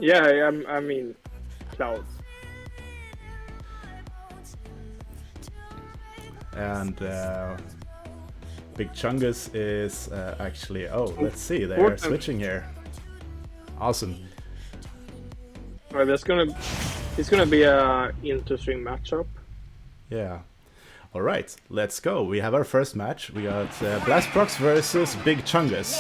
Yeah, I mean, clouds. And Big Chungus is actually... Oh, let's see, they are Important. switching here. Awesome. Well, it's gonna be a interesting matchup. Yeah. All right, let's go. We have our first match. We got BlastProcX versus Big Chungus.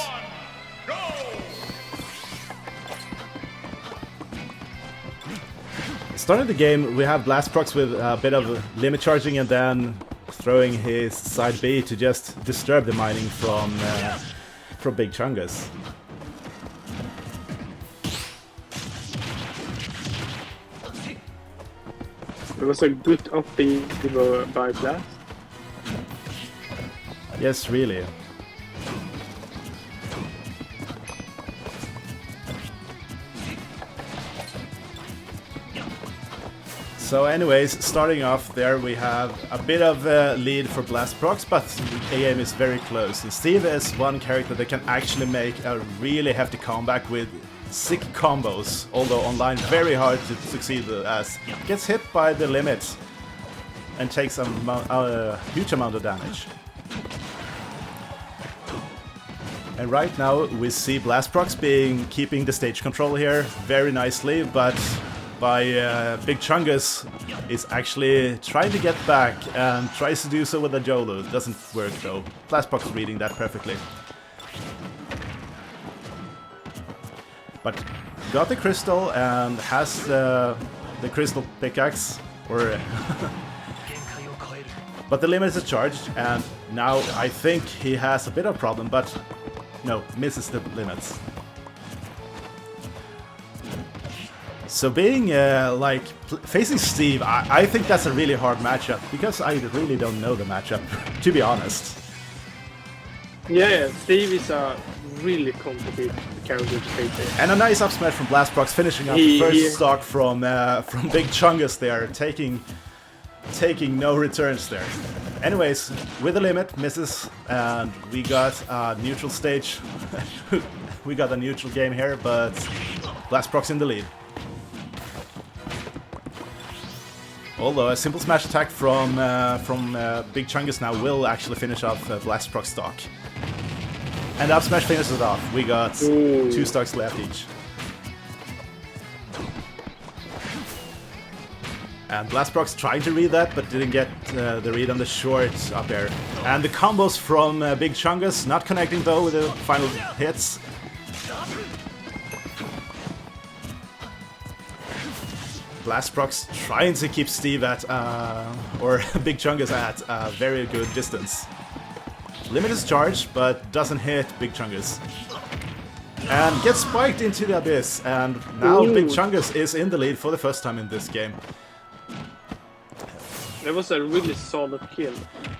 Starting the game, we have BlastProcX with a bit of limit charging and then throwing his side B to just disturb the mining from Big Chungus. It was a good upbeat by Blast. Yes, really. So anyways, starting off there we have a bit of a lead for BlastProcX, but the game is very close. And Steve is one character that can actually make a really hefty comeback with sick combos, although online very hard to succeed as gets hit by the limit and takes a huge amount of damage. And right now we see BlastProcX keeping the stage control here very nicely, but by Big Chungus is actually trying to get back and tries to do so with a Jolo. Doesn't work though. BlastProcX reading that perfectly. But got the crystal and has the crystal pickaxe, or but the limit is charged, and now I think he has a bit of a problem, but no, misses the limits. So being facing Steve, I think that's a really hard matchup, because I really don't know the matchup, to be honest. Yeah, Steve is a really complicated character to face. And a nice up smash from BlastProcX, finishing up the first stock from Big Chungus there, taking no returns there. Anyways, with the limit, misses, and we got a neutral stage. We got a neutral game here, but BlastProcX in the lead. Although a simple smash attack from Big Chungus now will actually finish off BlastProcX stock. And up smash finishes it off. We got 2 stocks left each. And BlastProcX trying to read that, but didn't get the read on the short up air. And the combos from Big Chungus, not connecting though with the final hits. BlastProcX trying to keep Steve at, or Big Chungus at a very good distance. Limit is charged, but doesn't hit Big Chungus. And gets spiked into the abyss, and now Big Chungus is in the lead for the first time in this game. That was a really solid kill.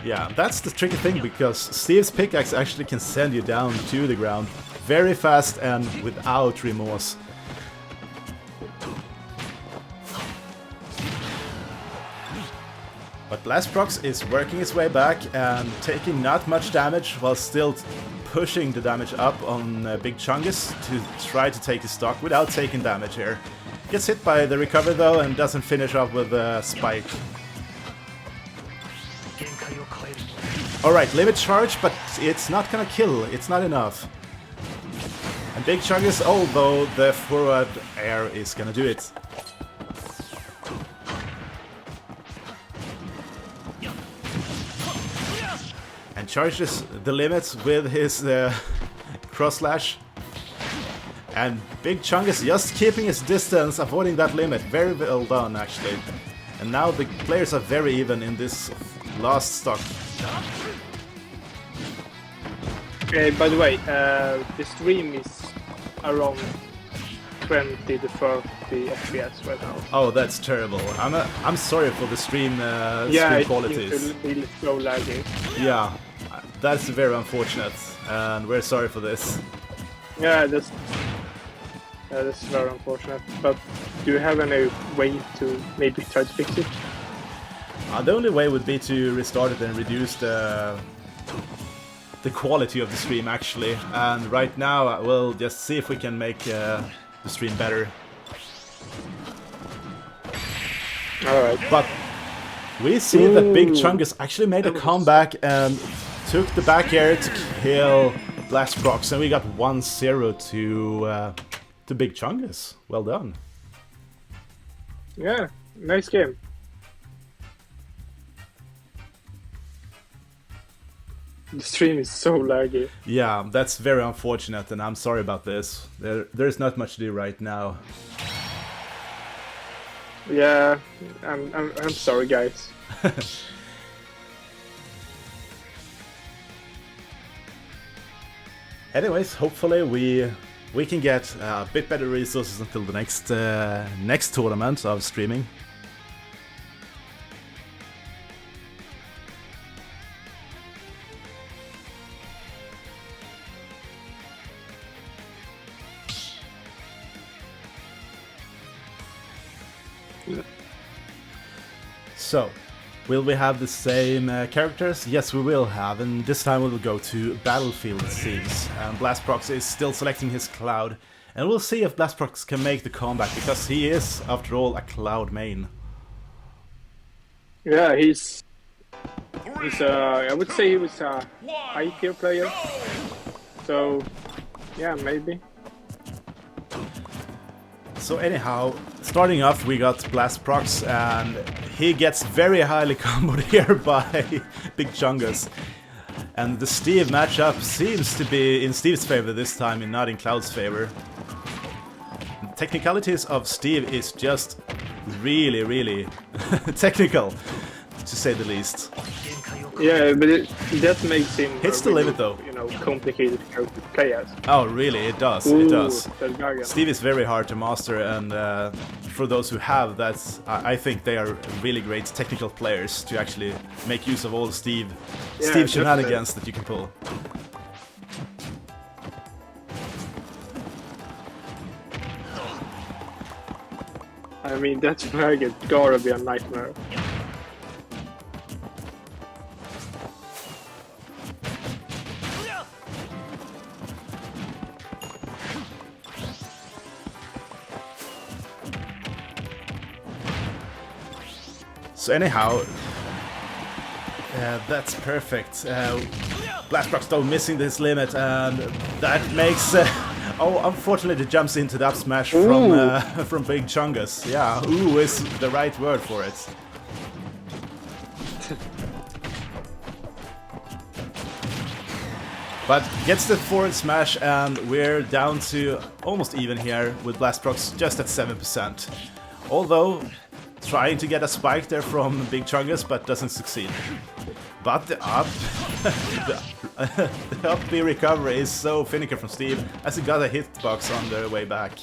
Yeah, that's the tricky thing, because Steve's pickaxe actually can send you down to the ground very fast and without remorse. But BlastProcX is working his way back and taking not much damage while still pushing the damage up on Big Chungus to try to take his stock without taking damage here. Gets hit by the recovery though and doesn't finish off with a spike. Alright, limit charge, but it's not gonna kill, it's not enough. And Big Chungus, although the forward air is gonna do it. And charges the limits with his cross slash. And Big Chungus just keeping his distance, avoiding that limit. Very well done, actually. And now the players are very even in this last stock. Okay, by the way, the stream is around 20 to 30 FPS right now. Oh, that's terrible. I'm sorry for the stream stream qualities. It's really slow lagging. Yeah, that's very unfortunate, and we're sorry for this. Yeah, that's very unfortunate. But do you have any way to maybe try to fix it? The only way would be to restart it and reduce the quality of the stream, actually. And right now, we'll just see if we can make the stream better. Alright. But we see that Big Chungus actually made a comeback and took the back air to kill BlastProcX, and we got 1-0 to Big Chungus. Well done. Yeah, nice game. The stream is so laggy. Yeah, that's very unfortunate, and I'm sorry about this. There's not much to do right now. Yeah, I'm sorry, guys. Anyways, hopefully we can get a bit better resources until the next tournament of streaming. So, will we have the same characters? Yes, we will have, and this time we will go to Battlefield scenes. And BlastProcX is still selecting his Cloud, and we'll see if BlastProcX can make the comeback, because he is, after all, a Cloud main. Yeah, he's I would say he was a high tier player. So, yeah, maybe. So anyhow, starting off we got BlastProcX, and he gets very highly comboed here by Big Chungus. And the Steve matchup seems to be in Steve's favor this time and not in Cloud's favor. The technicalities of Steve is just really technical, to say the least. Yeah, but that makes him hits the limit though. You know, complicated character to play as. Oh, really? It does. Ooh, it does. Dragon. Steve is very hard to master, and for those who have, I think they are really great technical players to actually make use of all the Steve shenanigans that you can pull. I mean, that dragon gotta be a nightmare. So anyhow, that's perfect. BlastProcX though missing this limit, and that makes... oh, unfortunately it jumps into the up smash from Big Chungus. Yeah, ooh is the right word for it. But gets the forward smash, and we're down to almost even here with BlastProcX just at 7%. Although trying to get a spike there from Big Chungus, but doesn't succeed. But the up, the up B recovery is so finicky from Steve, as he got a hitbox on the way back.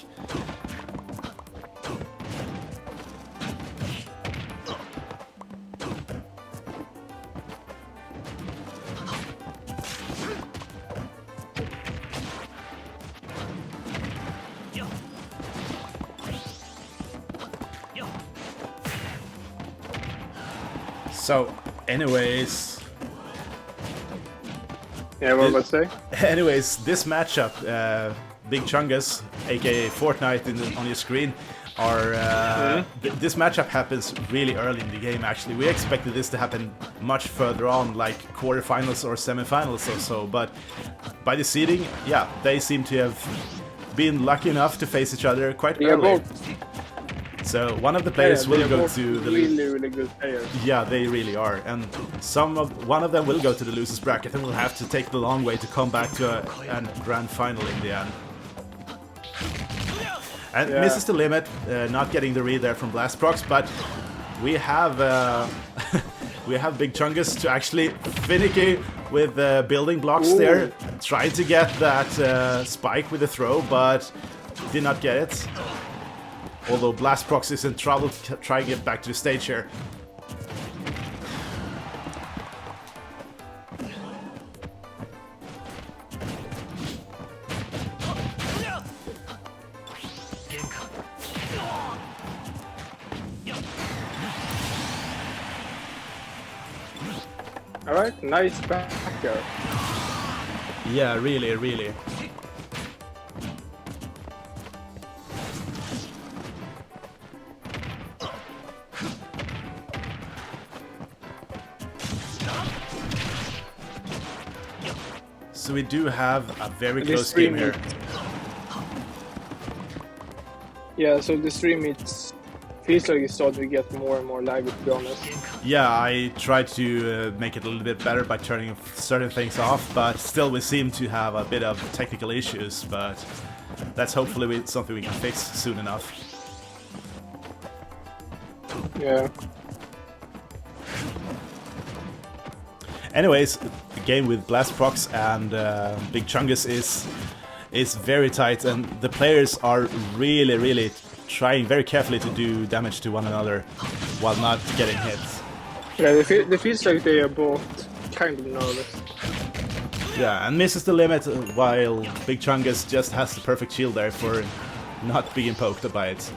So, anyways... Yeah, what was I say? Anyways, this matchup, Big Chungus, aka Fortnite on your screen, are... this matchup happens really early in the game, actually. We expected this to happen much further on, like quarterfinals or semifinals or so, but by the seeding, yeah, they seem to have been lucky enough to face each other quite early. So one of the players will go to the really good players. Yeah, they really are, and one of them will go to the losers bracket and will have to take the long way to come back to a grand final in the end. And misses the limit, not getting the read there from BlastProcX, but we have we have Big Chungus to actually finicky with building blocks there, trying to get that spike with the throw, but did not get it. Although BlastProcX is in trouble to try and get back to the stage here. Alright, nice backer. Yeah, really. So we do have a very This close game stream here. Yeah, so the stream feels like it's starting to get more and more laggy, to be honest. Yeah, I tried to make it a little bit better by turning certain things off, but still we seem to have a bit of technical issues, but that's hopefully something we can fix soon enough. Yeah. Anyways, the game with BlastProcX and Big Chungus is very tight, and the players are really trying very carefully to do damage to one another while not getting hit. Yeah, they feels like they are both kind of nervous. Yeah, and misses the limit while Big Chungus just has the perfect shield there for not being poked by it.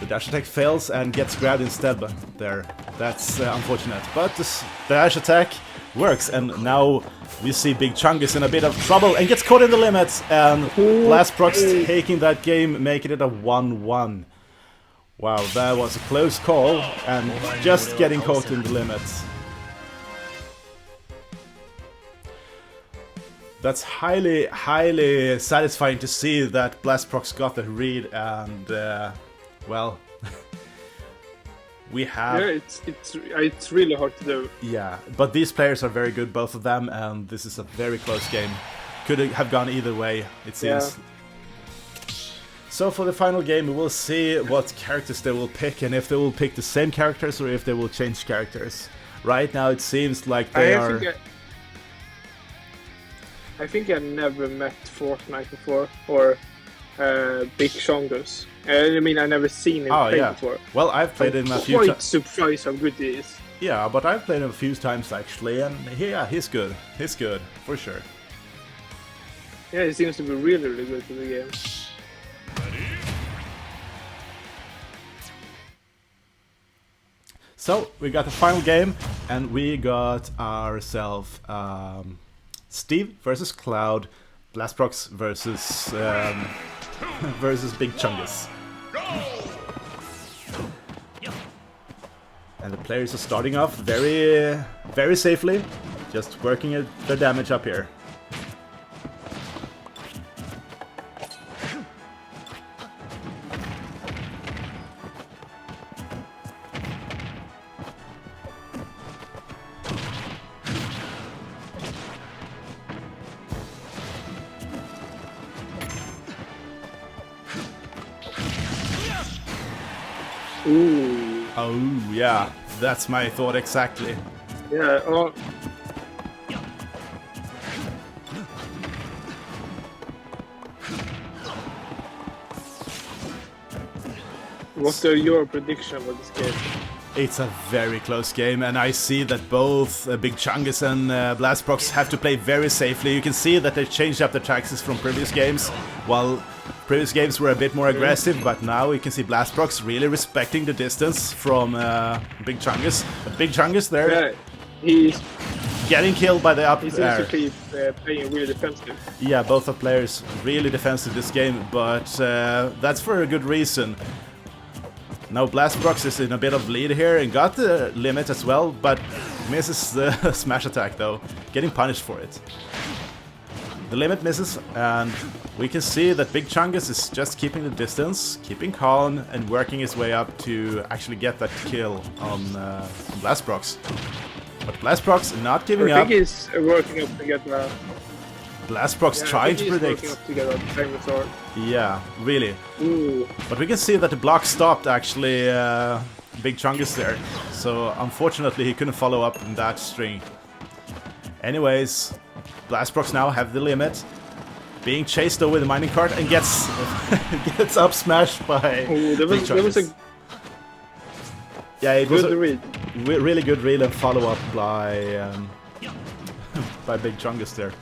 The dash attack fails and gets grabbed instead there. That's unfortunate. But the dash attack works, and now we see Big Chungus in a bit of trouble and gets caught in the limits, and BlastProcX taking that game, making it a 1-1. Wow, that was a close call, and just getting caught in the limits. That's highly satisfying to see that BlastProcX got the read, and well, we have. Yeah, it's really hard to do. Yeah, but these players are very good, both of them, and this is a very close game. Could have gone either way, it seems. Yeah. So for the final game, we will see what characters they will pick, and if they will pick the same characters or if they will change characters. Right now, it seems like they are. I think I never met Fortnite before, or Big Chungus. I mean, I never seen him play before. Well, I've played him a few times. Quite surprised how good he is. Yeah, but I've played him a few times actually, and yeah, he's good. He's good, for sure. Yeah, he seems to be really good in the game. So, we got the final game, and we got ourselves Steve versus Cloud, BlastProcX versus versus Big Chungus. And the players are starting off very safely, just working their damage up here. Ooh. Oh, yeah, that's my thought exactly. Yeah, What are your predictions about this game? It's a very close game, and I see that both Big Chungus and BlastProcX have to play very safely. You can see that they changed up their taxes from previous games, while previous games were a bit more aggressive, but now we can see BlastProcX really respecting the distance from Big Chungus. But Big Chungus there, yeah, he's getting killed by the up He air. seems to keep playing really defensive. Yeah, both the players really defensive this game, but that's for a good reason. Now BlastProcX is in a bit of lead here and got the limit as well, but misses the smash attack though, getting punished for it. The limit misses, and we can see that Big Chungus is just keeping the distance, keeping calm, and working his way up to actually get that kill on BlastProcX. But BlastProcX not giving up. I think he's working up to get that. BlastProcX trying to predict. Working up to get that famous sword. Yeah, really. Ooh. But we can see that the block stopped actually Big Chungus there. So unfortunately he couldn't follow up in that string. Anyways, BlastProcX now have the limit. Being chased though with a mining cart and gets up smashed by Big Chungus. Yeah, it was a really good read and follow up by Big Chungus there.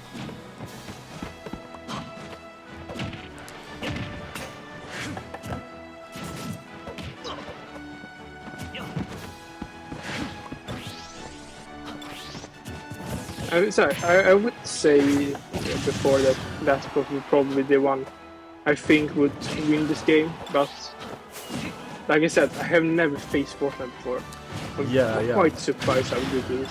I would say before that BlastProcX would probably be the one I think would win this game, but like I said, I have never faced Fortnite before. I'm quite surprised how good it is.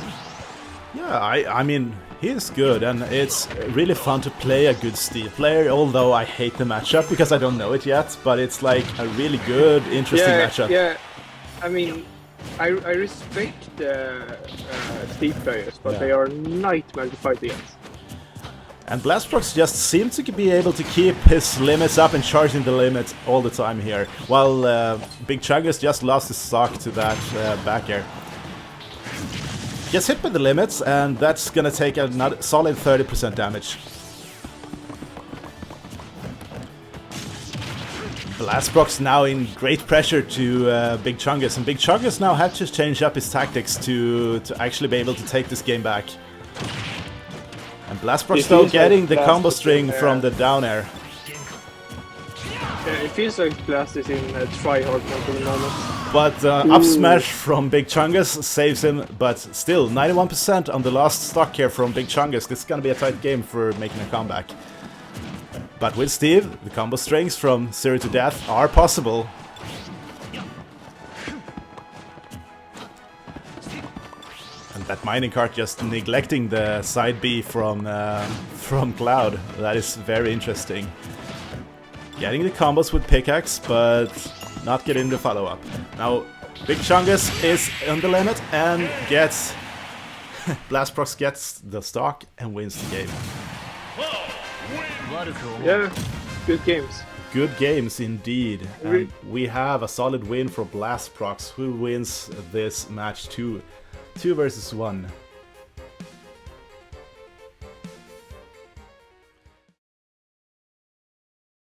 Yeah, I mean, he's good, and it's really fun to play a good Steve player, although I hate the matchup because I don't know it yet, but it's like a really good, interesting matchup. Yeah, I mean, I respect the Steve players, but they are nightmare to fight against. And BlastProcX just seems to be able to keep his limits up and charging the limit all the time here, while Big Chungus just lost his stock to that back air. Gets hit with the limits, and that's gonna take another solid 30% damage. BlastProcX now in great pressure to Big Chungus, and Big Chungus now had to change up his tactics to actually be able to take this game back. And BlastProcX still getting the combo string from the down air. It feels like Blast is in try-hard mode at the moment. But up smash from Big Chungus saves him, but still 91% on the last stock here from Big Chungus. This is gonna be a tight game for making a comeback. But with Steve, the combo strings from 0 to death are possible. And that mining cart just neglecting the side B from Cloud. That is very interesting. Getting the combos with pickaxe, but not getting the follow-up. Now, Big Chungus is on the limit and gets... BlastProcX gets the stock and wins the game. Yeah, good games. Good games indeed. And we have a solid win for BlastProcX, who wins this match 2 versus 1.